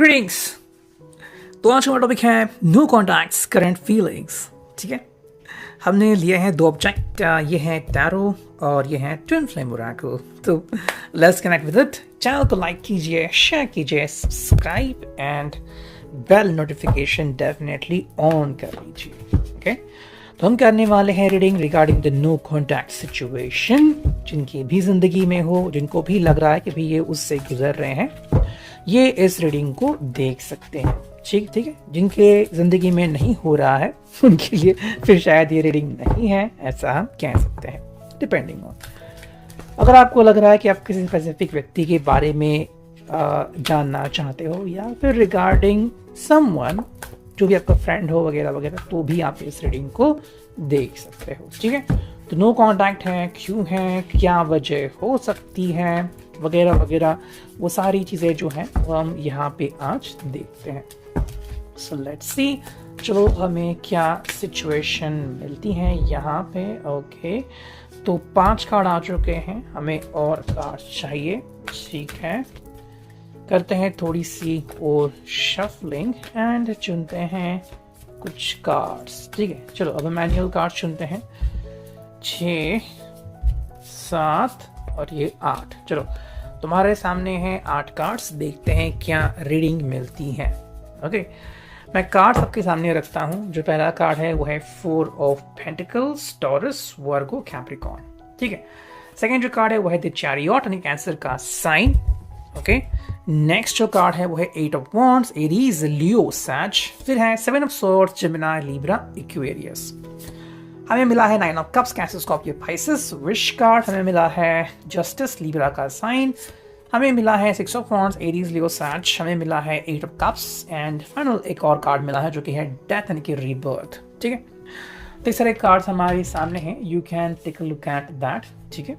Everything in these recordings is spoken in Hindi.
ग्रीटिंग्स। तो आज का टॉपिक है नो कॉन्टैक्ट्स करंट फीलिंग्स। ठीक है, हमने लिए हैं दो ऑब्जेक्ट, ये है टैरो और ये है ट्विन फ्लेम ओरेकल। तो let's connect with it. Channel को लाइक कीजिए, शेयर कीजिए, subscribe and bell notification definitely on कर लीजिए। ओके, तो हम करने वाले हैं reading regarding the no contact situation. जिनकी भी जिंदगी में हो, जिनको भी लग रहा है कि भी ये उससे गुजर रहे हैं, ये इस रीडिंग को देख सकते हैं। ठीक है, जिनके ज़िंदगी में नहीं हो रहा है उनके लिए फिर शायद ये रीडिंग नहीं है, ऐसा हम कह सकते हैं, डिपेंडिंग ऑन। अगर आपको लग रहा है कि आप किसी स्पेसिफिक व्यक्ति के बारे में जानना चाहते हो या फिर रिगार्डिंग समवन जो भी आपका फ्रेंड हो वगैरह वगैरह, तो भी आप इस रीडिंग को देख सकते हो। ठीक है, तो नो कॉन्टैक्ट है, क्यों है, क्या वजह हो सकती है वगैरह वगैरह, वो सारी चीज़ें जो हैं वो हम यहाँ पे आज देखते हैं। सो लेट्स सी, चलो हमें क्या सिचुएशन मिलती है यहाँ पे। ओके, तो 5 कार्ड आ चुके हैं, हमें और कार्ड चाहिए। ठीक है, करते हैं थोड़ी सी और शफलिंग एंड चुनते हैं कुछ कार्ड्स। ठीक है, चलो अब मैनुअल कार्ड चुनते हैं। 6, 7 और ये 8। चलो तुम्हारे सामने हैं 8 कार्ड्स, देखते हैं क्या रीडिंग मिलती है। ओके, मैं कार्ड सबके सामने रखता हूँ। जो पहला कार्ड है वो है 4 of pentacles, taurus, Virgo, Capricorn. ठीक है, सेकेंड जो कार्ड है वो है द चैरियट, यानी कैंसर का साइन। ओके, नेक्स्ट जो कार्ड है वो है 8 ऑफ वॉन्ड्स, एरीज, लियो, सैज। फिर है 7 of swords, Gemini, Libra, Aquarius. हमें मिला है 9 of cups, cancer, Scorpio, Pisces. Wish card हमें मिला है जस्टिस, लिब्रा का साइन। हमें मिला है 6 ऑफ वॉन्ड्स, एरीज, लियो, सैज। हमें मिला है 8 ऑफ कप्स एंड फाइनल एक और कार्ड मिला है जो कि है डेथ यानी कि रीबर्थ। ठीक है, तो इस सारे कार्ड्स हमारे सामने हैं, you can take a look at that. ठीक है,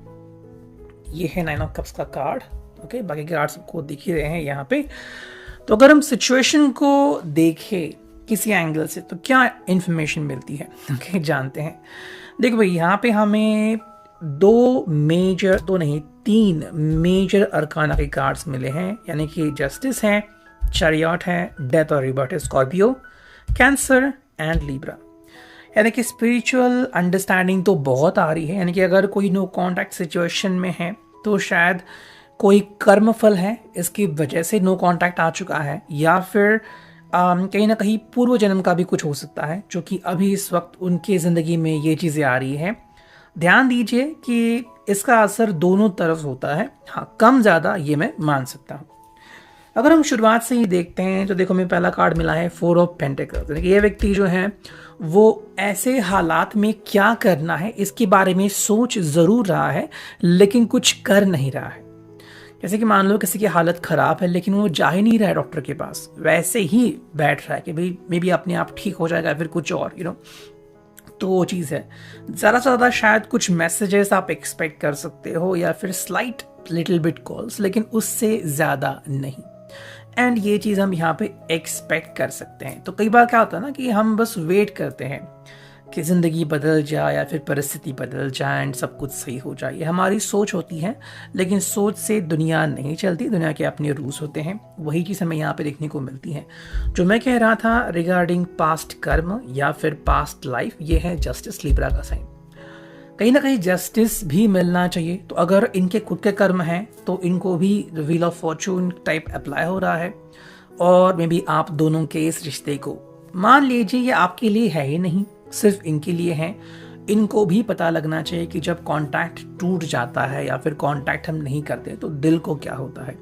ये है 9 ऑफ कप्स का कार्ड। ओके, बाकी कार्ड्स आपको दिख ही रहे हैं यहाँ पे। तो अगर हम सिचुएशन को देखें किसी एंगल से तो क्या इंफॉर्मेशन मिलती है, ओके, जानते हैं। देखो भाई, यहाँ पे हमें 3 मेजर अरकाना के कार्ड्स मिले हैं, यानी कि जस्टिस है, चैरियट है, डेथ और रिबर्थ है, स्कॉर्पियो, कैंसर एंड लिब्रा। यानी कि स्पिरिचुअल अंडरस्टैंडिंग तो बहुत आ रही है, यानी कि अगर कोई नो कॉन्टैक्ट सिचुएशन में है तो शायद कोई कर्मफल है, इसकी वजह से नो कॉन्टैक्ट आ चुका है, या फिर कहीं ना कहीं पूर्व जन्म का भी कुछ हो सकता है जो कि अभी इस वक्त उनके ज़िंदगी में ये चीज़ें आ रही हैं। ध्यान दीजिए कि इसका असर दोनों तरफ होता है, हाँ कम ज़्यादा ये मैं मान सकता हूँ। अगर हम शुरुआत से ही देखते हैं तो देखो, हमें पहला कार्ड मिला है 4 ऑफ पेंटिकल्स, यानी कि ये व्यक्ति जो है वो ऐसे हालात में क्या करना है इसके बारे में सोच ज़रूर रहा है लेकिन कुछ कर नहीं रहा है। जैसे कि मान लो किसी की हालत ख़राब है लेकिन वो जा ही नहीं रहा है डॉक्टर के पास, वैसे ही बैठ रहा है कि भाई मे बी अपने आप ठीक हो जाएगा, फिर कुछ और तो वो चीज़ है। ज़्यादा से ज़्यादा शायद कुछ मैसेजेस आप एक्सपेक्ट कर सकते हो या फिर स्लाइट लिटिल बिट कॉल्स, लेकिन उससे ज़्यादा नहीं। एंड ये चीज़ हम यहाँ पे एक्सपेक्ट कर सकते हैं। तो कई बार क्या होता है ना कि हम बस वेट करते हैं कि ज़िंदगी बदल जाए या फिर परिस्थिति बदल जाए एंड सब कुछ सही हो जाए, ये हमारी सोच होती है, लेकिन सोच से दुनिया नहीं चलती, दुनिया के अपने रूल्स होते हैं। वही चीज़ हमें यहाँ पे देखने को मिलती है। जो मैं कह रहा था रिगार्डिंग पास्ट कर्म या फिर पास्ट लाइफ, ये है जस्टिस, लिब्रा का साइन। कहीं ना कहीं जस्टिस भी मिलना चाहिए। तो अगर इनके खुद के कर्म हैं तो इनको भी wheel of Fortune type apply हो रहा है, और मे बी आप दोनों के इस रिश्ते को मान लीजिए ये आपके लिए है ही नहीं, सिर्फ इनके लिए है। इनको भी पता लगना चाहिए कि जब कांटेक्ट टूट जाता है या फिर कांटेक्ट हम नहीं करते तो दिल को क्या होता है।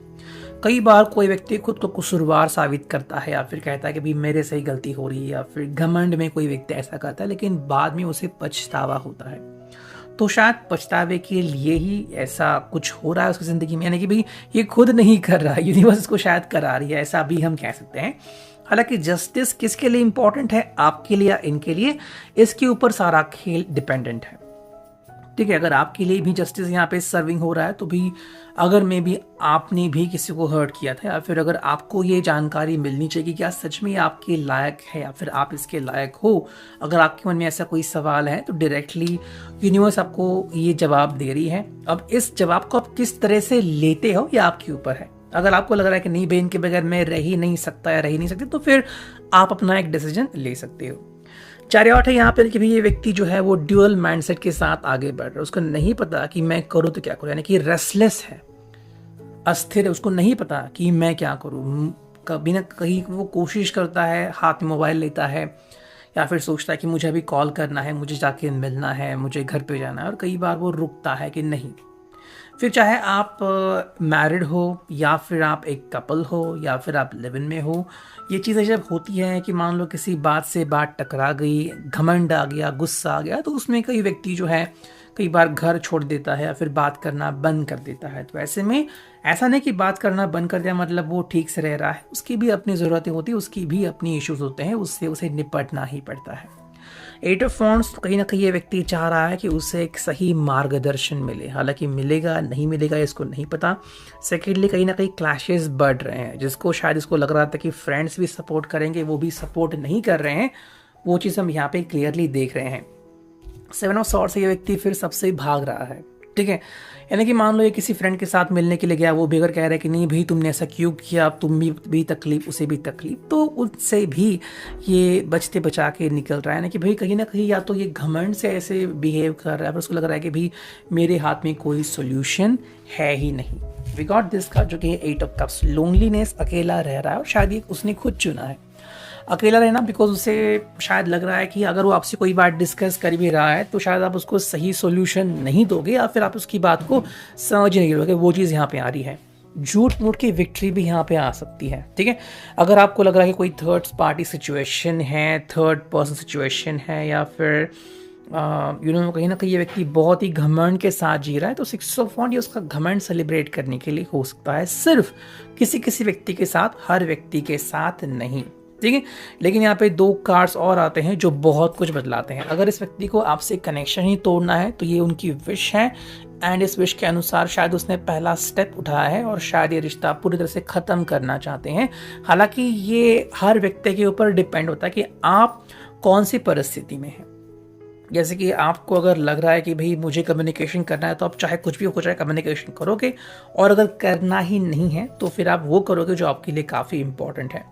कई बार कोई व्यक्ति खुद को कसूरवार साबित करता है या फिर कहता है कि भाई मेरे से ही गलती हो रही है, या फिर घमंड में कोई व्यक्ति ऐसा करता है, लेकिन बाद में उसे पछतावा होता है। तो शायद पछतावे के लिए ही ऐसा कुछ हो रहा है उसकी ज़िंदगी में, यानी कि भाई ये खुद नहीं कर रहा है, यूनिवर्स इसको शायद करा रही है, ऐसा भी हम कह सकते हैं। हालांकि जस्टिस किसके लिए इंपॉर्टेंट है, आपके लिए या इनके लिए, इसके ऊपर सारा खेल डिपेंडेंट है। ठीक है, अगर आपके लिए भी जस्टिस यहाँ पे सर्विंग हो रहा है तो भी अगर मे बी आपने भी किसी को हर्ट किया था, या फिर अगर आपको ये जानकारी मिलनी चाहिए कि क्या सच में आपके लायक है या फिर आप इसके लायक हो, अगर आपके मन में ऐसा कोई सवाल है तो डायरेक्टली यूनिवर्स आपको ये जवाब दे रही है। अब इस जवाब को आप किस तरह से लेते हो ये आपके ऊपर है। अगर आपको लग रहा है कि नहीं भाई इनके बगैर मैं रह ही नहीं सकता या रह ही नहीं सकती, तो फिर आप अपना एक डिसीजन ले सकते हो। चैरियट है यहाँ पे कि भाई ये व्यक्ति जो है वो ड्यूअल माइंडसेट के साथ आगे बढ़ रहा है, उसको नहीं पता कि मैं करूँ तो क्या करूँ, यानी कि रेस्टलेस है, अस्थिर है, उसको नहीं पता कि मैं क्या करूँ। कभी ना कहीं वो कोशिश करता है, हाथ में मोबाइल लेता है या फिर सोचता है कि मुझे अभी कॉल करना है, मुझे जाके मिलना है, मुझे घर पे जाना है, और कई बार वो रुकता है कि नहीं। फिर चाहे आप मैरिड हो या फिर आप एक कपल हो या फिर आप लिव इन में हो, ये चीज़ें जब होती हैं कि मान लो किसी बात से बात टकरा गई, घमंड आ गया, गुस्सा आ गया, तो उसमें कई व्यक्ति जो है कई बार घर छोड़ देता है या फिर बात करना बंद कर देता है। तो ऐसे में ऐसा नहीं कि बात करना बंद कर दिया मतलब वो ठीक से रह रहा है, उसकी भी अपनी ज़रूरतें होती है, उसकी भी अपनी इश्यूज होते हैं, उससे उसे निपटना ही पड़ता है। एट ऑफ वॉन्ड्स, तो कहीं ना कहीं ये व्यक्ति चाह रहा है कि उसे एक सही मार्गदर्शन मिले, हालांकि मिलेगा नहीं मिलेगा इसको नहीं पता। सेकेंडली कहीं ना कहीं क्लैशेस बढ़ रहे हैं, जिसको शायद इसको लग रहा था कि फ्रेंड्स भी सपोर्ट करेंगे, वो भी सपोर्ट नहीं कर रहे हैं, वो चीज़ हम यहाँ पे क्लियरली देख रहे हैं। 7 ऑफ सॉर्ड्स से ये व्यक्ति फिर सबसे भाग रहा है, ठीक है। यानी कि मान लो ये किसी फ्रेंड के साथ मिलने के लिए गया, वो भी अगर कह रहा है कि नहीं भाई तुमने ऐसा क्यों किया, अब तुम भी तकलीफ, उसे भी तकलीफ, तो उससे भी ये बचते बचा के निकल रहा है ना कि भाई कहीं ना कहीं या तो ये घमंड से ऐसे बिहेव कर रहा है, पर उसको लग रहा है कि भाई मेरे हाथ में कोई सोल्यूशन है ही नहीं। वी गॉट दिस का जो कि 8 ऑफ कप्स, लोनलीनेस, अकेला रह रहा है, और शायद ये उसने खुद चुना है अकेला रहना, बिकॉज उसे शायद लग रहा है कि अगर वो आपसे कोई बात डिस्कस कर भी रहा है तो शायद आप उसको सही सॉल्यूशन नहीं दोगे या फिर आप उसकी बात को समझ नहीं लोगे। वो चीज़ यहाँ पे आ रही है। झूठ मूठ की विक्ट्री भी यहाँ पे आ सकती है, ठीक है। अगर आपको लग रहा है कि कोई थर्ड पार्टी सिचुएशन है, थर्ड पर्सन सिचुएशन है, या फिर कहीं ना कहीं ये व्यक्ति बहुत ही घमंड के साथ जी रहा है, तो 6 ऑफ वॉन्ड ये उसका घमंड सेलिब्रेट करने के लिए हो सकता है, सिर्फ किसी किसी व्यक्ति के साथ, हर व्यक्ति के साथ नहीं, ठीक है। लेकिन यहाँ पे 2 कार्ड्स और आते हैं जो बहुत कुछ बदलाते हैं। अगर इस व्यक्ति को आपसे कनेक्शन ही तोड़ना है तो ये उनकी विश है, एंड इस विश के अनुसार शायद उसने पहला स्टेप उठाया है और शायद ये रिश्ता पूरी तरह से ख़त्म करना चाहते हैं। हालांकि ये हर व्यक्ति के ऊपर डिपेंड होता है कि आप कौन सी परिस्थिति में हैं। जैसे कि आपको अगर लग रहा है कि भाई मुझे कम्युनिकेशन करना है, तो आप चाहे कुछ भी हो जाए कम्युनिकेशन करोगे, और अगर करना ही नहीं है तो फिर आप वो करोगे जो आपके लिए काफ़ी इंपॉर्टेंट है।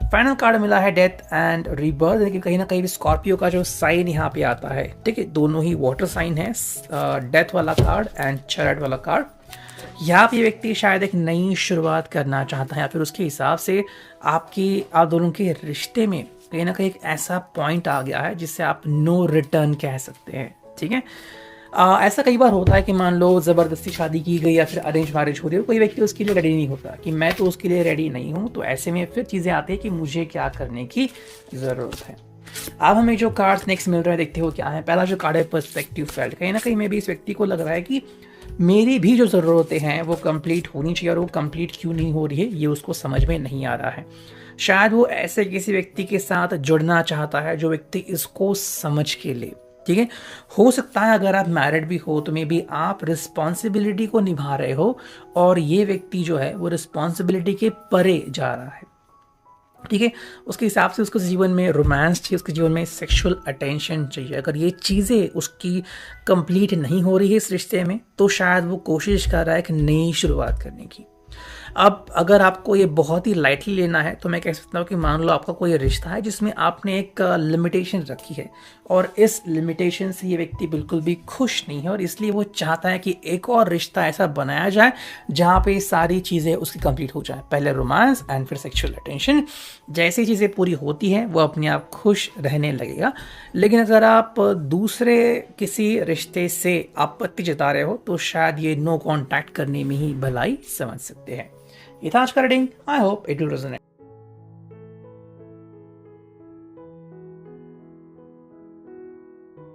फाइनल कार्ड मिला है डेथ एंड रीबर्थ, लेकिन कहीं ना कहीं स्कॉर्पियो का जो साइन यहाँ पे आता है, ठीक है, दोनों ही वाटर साइन है, डेथ वाला कार्ड एंड चैरियट वाला कार्ड। यहाँ पे व्यक्ति शायद एक नई शुरुआत करना चाहता है, या फिर उसके हिसाब से आप दोनों के रिश्ते में कहीं ना कहीं एक ऐसा पॉइंट आ गया है जिससे आप नो रिटर्न कह सकते हैं, ठीक है। ऐसा कई बार होता है कि मान लो ज़बरदस्ती शादी की गई या फिर अरेंज मैरिज हो रही है, कोई व्यक्ति उसके लिए रेडी नहीं होता कि मैं तो उसके लिए रेडी नहीं हूँ, तो ऐसे में फिर चीज़ें आती है कि मुझे क्या करने की ज़रूरत है। अब हमें जो कार्ड्स नेक्स्ट मिल रहा है देखते हो क्या है। पहला जो कार्ड है पर्सपेक्टिव फेल्ट, कहीं ना कहीं में भी इस व्यक्ति को लग रहा है कि मेरी भी जो ज़रूरतें हैं वो कंप्लीट होनी चाहिए, और वो कंप्लीट क्यों नहीं हो रही है ये उसको समझ में नहीं आ रहा है। शायद वो ऐसे किसी व्यक्ति के साथ जुड़ना चाहता है जो व्यक्ति इसको समझ के ले, ठीक है। हो सकता है अगर आप मैरिड भी हो तो मे बी आप रिस्पॉन्सिबिलिटी को निभा रहे हो और ये व्यक्ति जो है वो रिस्पॉन्सिबिलिटी के परे जा रहा है, ठीक है। उसके हिसाब से उसको जीवन में रोमांस चाहिए, उसके जीवन में सेक्सुअल अटेंशन चाहिए। अगर ये चीज़ें उसकी कंप्लीट नहीं हो रही है इस रिश्ते में, तो शायद वो कोशिश कर रहा है एक नई शुरुआत करने की। अब अगर आपको ये बहुत ही लाइटली लेना है तो मैं कह सकता हूँ कि मान लो आपका कोई रिश्ता है जिसमें आपने एक लिमिटेशन रखी है, और इस लिमिटेशन से ये व्यक्ति बिल्कुल भी खुश नहीं है, और इसलिए वो चाहता है कि एक और रिश्ता ऐसा बनाया जाए जहाँ पे सारी चीज़ें उसकी कंप्लीट हो जाए, पहले रोमांस एंड फिर सेक्सुअल अटेंशन। जैसी चीज़ें पूरी होती हैं वो अपने आप खुश रहने लगेगा। लेकिन अगर आप दूसरे किसी रिश्ते से आपत्ति जता रहे हो तो शायद ये नो कॉन्टैक्ट करने में ही भलाई समझ सकते हैं। ये था आज का reading. I hope it will resonate.